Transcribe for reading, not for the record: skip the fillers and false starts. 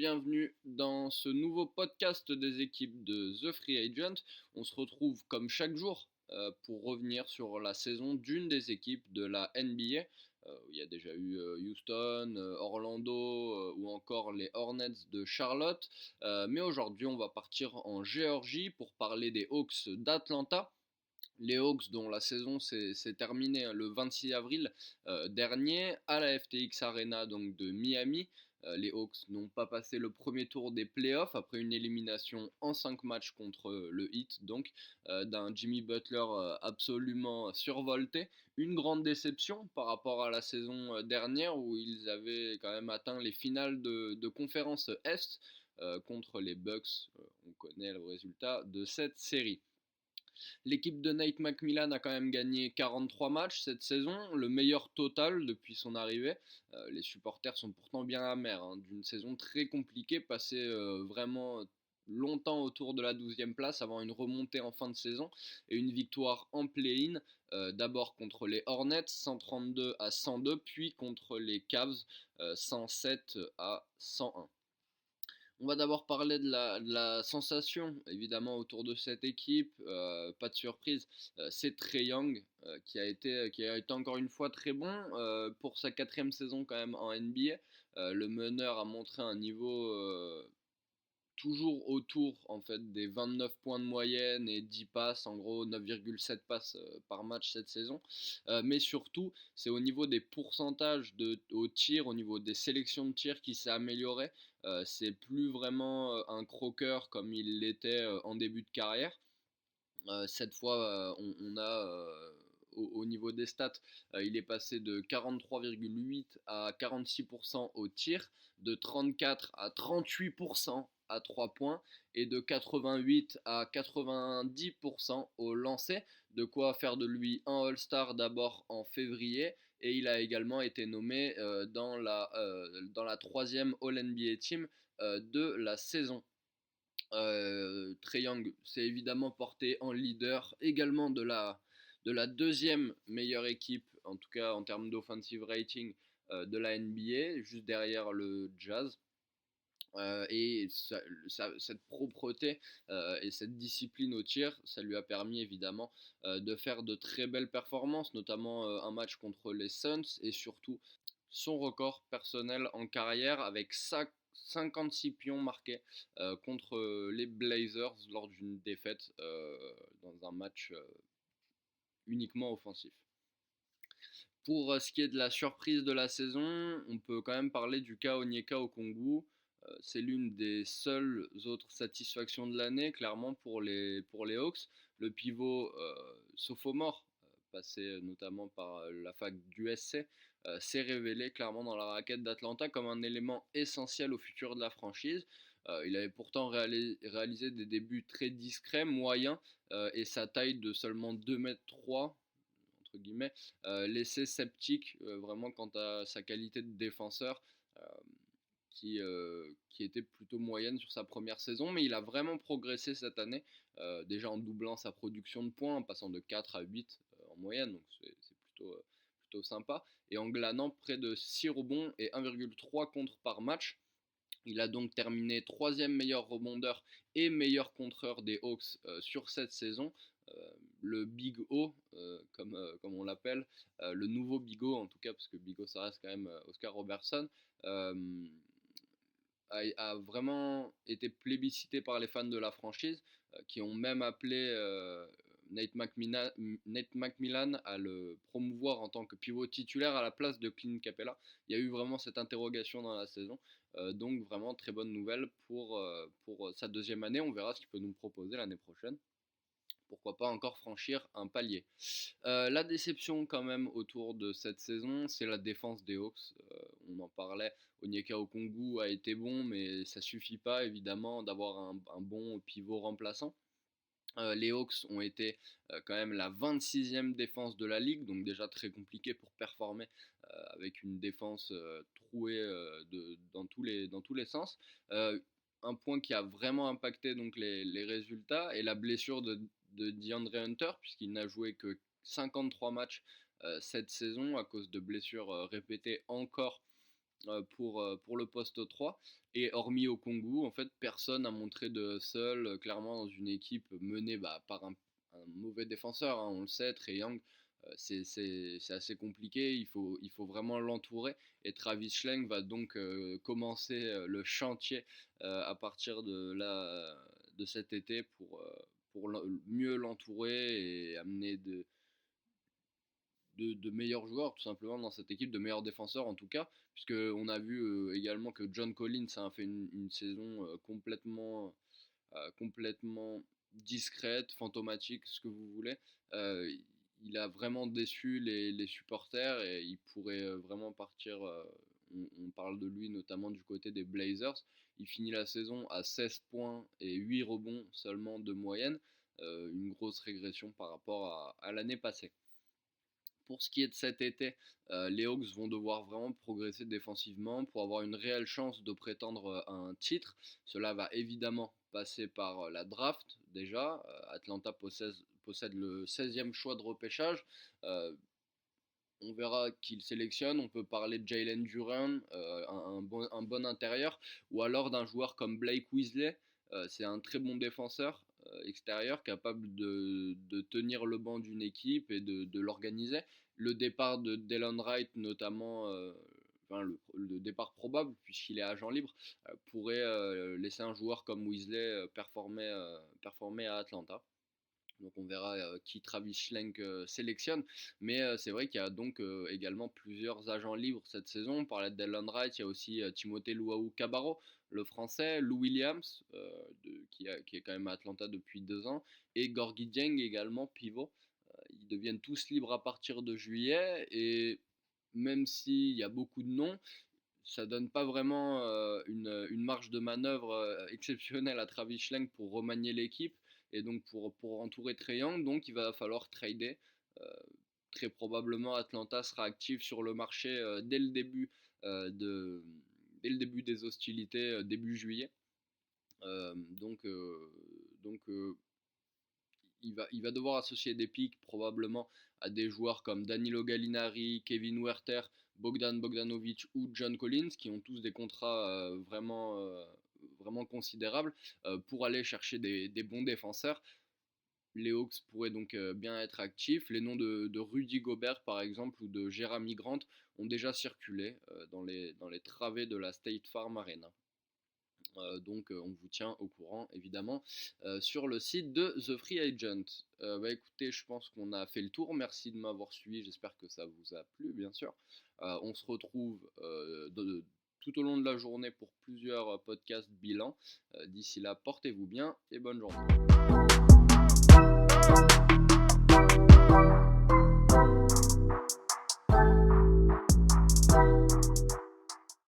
bienvenue dans ce nouveau podcast des équipes de The Free Agent. On se retrouve comme chaque jour pour revenir sur la saison d'une des équipes de la NBA. Où il y a déjà eu Houston, Orlando ou encore les Hornets de Charlotte. Mais aujourd'hui, on va partir en Géorgie pour parler des Hawks d'Atlanta. Les Hawks dont la saison s'est terminée le 26 avril dernier à la FTX Arena donc de Miami. Les Hawks n'ont pas passé le premier tour des playoffs après une élimination en 5 matchs contre le Heat, donc d'un Jimmy Butler absolument survolté. Une grande déception par rapport à la saison dernière où ils avaient quand même atteint les finales de conférence Est contre les Bucks. On connaît le résultat de cette série. L'équipe de Nate McMillan a quand même gagné 43 matchs cette saison, le meilleur total depuis son arrivée. Les supporters sont pourtant bien amers d'une saison très compliquée, passée vraiment longtemps autour de la 12e place avant une remontée en fin de saison et une victoire en play-in, d'abord contre les Hornets 132 à 102, puis contre les Cavs 107 à 101. On va d'abord parler de la sensation, évidemment, autour de cette équipe. Pas de surprise, c'est Trae Young qui a été encore une fois très bon pour sa 4e saison quand même en NBA. Le meneur a montré un niveau toujours autour en fait des 29 points de moyenne et 10 passes, en gros 9,7 passes par match cette saison. Mais surtout, c'est au niveau des pourcentages au tir, au niveau des sélections de tir qui s'est amélioré. C'est plus vraiment un croqueur comme il l'était en début de carrière. Cette fois, on a au niveau des stats, il est passé de 43,8 à 46% au tir, de 34 à 38% à 3 points et de 88 à 90% au lancer. De quoi faire de lui un All-Star d'abord en février, et il a également été nommé dans la 3e All-NBA Team de la saison. Trae Young s'est évidemment porté en leader également de la 2e meilleure équipe, en tout cas en termes d'offensive rating de la NBA, juste derrière le Jazz. Cette propreté et cette discipline au tir, ça lui a permis évidemment de faire de très belles performances, notamment un match contre les Suns et surtout son record personnel en carrière avec 56 pions marqués contre les Blazers lors d'une défaite dans un match uniquement offensif. Pour ce qui est de la surprise de la saison, on peut quand même parler du cas Onyeka Okongwu. C'est l'une des seules autres satisfactions de l'année, clairement, pour les Hawks. Le pivot sophomore, passé notamment par la fac d'USC, s'est révélé clairement dans la raquette d'Atlanta comme un élément essentiel au futur de la franchise. Il avait pourtant réalisé des débuts très discrets, moyens, et sa taille de seulement 2,3 m entre guillemets, laissait sceptique vraiment quant à sa qualité de défenseur. Qui était plutôt moyenne sur sa première saison, mais il a vraiment progressé cette année, déjà en doublant sa production de points, en passant de 4 à 8 en moyenne, donc c'est plutôt sympa, et en glanant près de 6 rebonds et 1,3 contre par match. Il a donc terminé 3e meilleur rebondeur et meilleur contreur des Hawks sur cette saison. Le Big O, comme on l'appelle, le nouveau Big O en tout cas, parce que Big O ça reste quand même Oscar Robertson, a vraiment été plébiscité par les fans de la franchise, qui ont même appelé Nate McMillan à le promouvoir en tant que pivot titulaire à la place de Clint Capella. Il y a eu vraiment cette interrogation dans la saison, donc vraiment très bonne nouvelle pour sa 2e année. On verra ce qu'il peut nous proposer l'année prochaine. Pourquoi pas encore franchir un palier. La déception quand même autour de cette saison, c'est la défense des Hawks. On en parlait, Onyeka Okongwu a été bon, mais ça suffit pas évidemment d'avoir un bon pivot remplaçant. Les Hawks ont été quand même la 26e défense de la ligue, donc déjà très compliqué pour performer avec une défense trouée dans tous les sens. Un point qui a vraiment impacté donc les résultats est la blessure de DeAndre Hunter, puisqu'il n'a joué que 53 matchs cette saison à cause de blessures répétées encore pour le poste 3. Et hormis Okongwu, en fait, personne n'a montré de hustle, clairement dans une équipe menée par un mauvais défenseur, hein, on le sait, Trae Young. C'est assez compliqué, il faut vraiment l'entourer. Et Travis Schlenk va donc commencer le chantier à partir de cet été pour mieux l'entourer et amener de meilleurs joueurs tout simplement dans cette équipe, de meilleurs défenseurs en tout cas, puisque on a vu également que John Collins a fait une saison complètement discrète, fantomatique, ce que vous voulez. Euh, il a vraiment déçu les supporters et il pourrait vraiment partir. On parle de lui notamment du côté des Blazers. Il finit la saison à 16 points et 8 rebonds seulement de moyenne. Une grosse régression par rapport à l'année passée. Pour ce qui est de cet été, les Hawks vont devoir vraiment progresser défensivement pour avoir une réelle chance de prétendre à un titre. Cela va évidemment passer par la draft déjà. Atlanta possède le 16e choix de repêchage. Euh, on verra qui il sélectionne. On peut parler de Jalen Duren, un bon intérieur, ou alors d'un joueur comme Blake Weasley. C'est un très bon défenseur extérieur, capable de tenir le banc d'une équipe et de l'organiser. Le départ de Delon Wright, notamment, enfin, le départ probable, puisqu'il est agent libre, pourrait laisser un joueur comme Weasley performer à Atlanta. Donc on verra qui Travis Schlenk sélectionne. Mais c'est vrai qu'il y a donc également plusieurs agents libres cette saison. On parlait de Delon Wright, il y a aussi Timothée Luwawu-Cabarrot, le français, Lou Williams, qui est quand même à Atlanta depuis 2 ans, et Gorgui Dieng également, pivot. Ils deviennent tous libres à partir de juillet. Et même s'il y a beaucoup de noms, ça donne pas vraiment une marge de manœuvre exceptionnelle à Travis Schlenk pour remanier l'équipe et donc pour entourer Trae Young. Donc il va falloir trader. Euh, Très probablement Atlanta sera active sur le marché euh, de, dès le début des hostilités, début juillet. Donc il va devoir associer des pics probablement à des joueurs comme Danilo Gallinari, Kevin Huerter, Bogdan Bogdanovic ou John Collins, qui ont tous des contrats vraiment considérables pour aller chercher des bons défenseurs. Les Hawks pourraient donc bien être actifs. Les noms de Rudy Gobert, par exemple, ou de Jeremy Grant ont déjà circulé dans les travées de la State Farm Arena. Donc on vous tient au courant évidemment sur le site de The Free Agent. Écoutez, je pense qu'on a fait le tour. Merci de m'avoir suivi. J'espère que ça vous a plu, bien sûr. On se retrouve tout au long de la journée pour plusieurs podcasts bilan. D'ici là, portez-vous bien et bonne journée.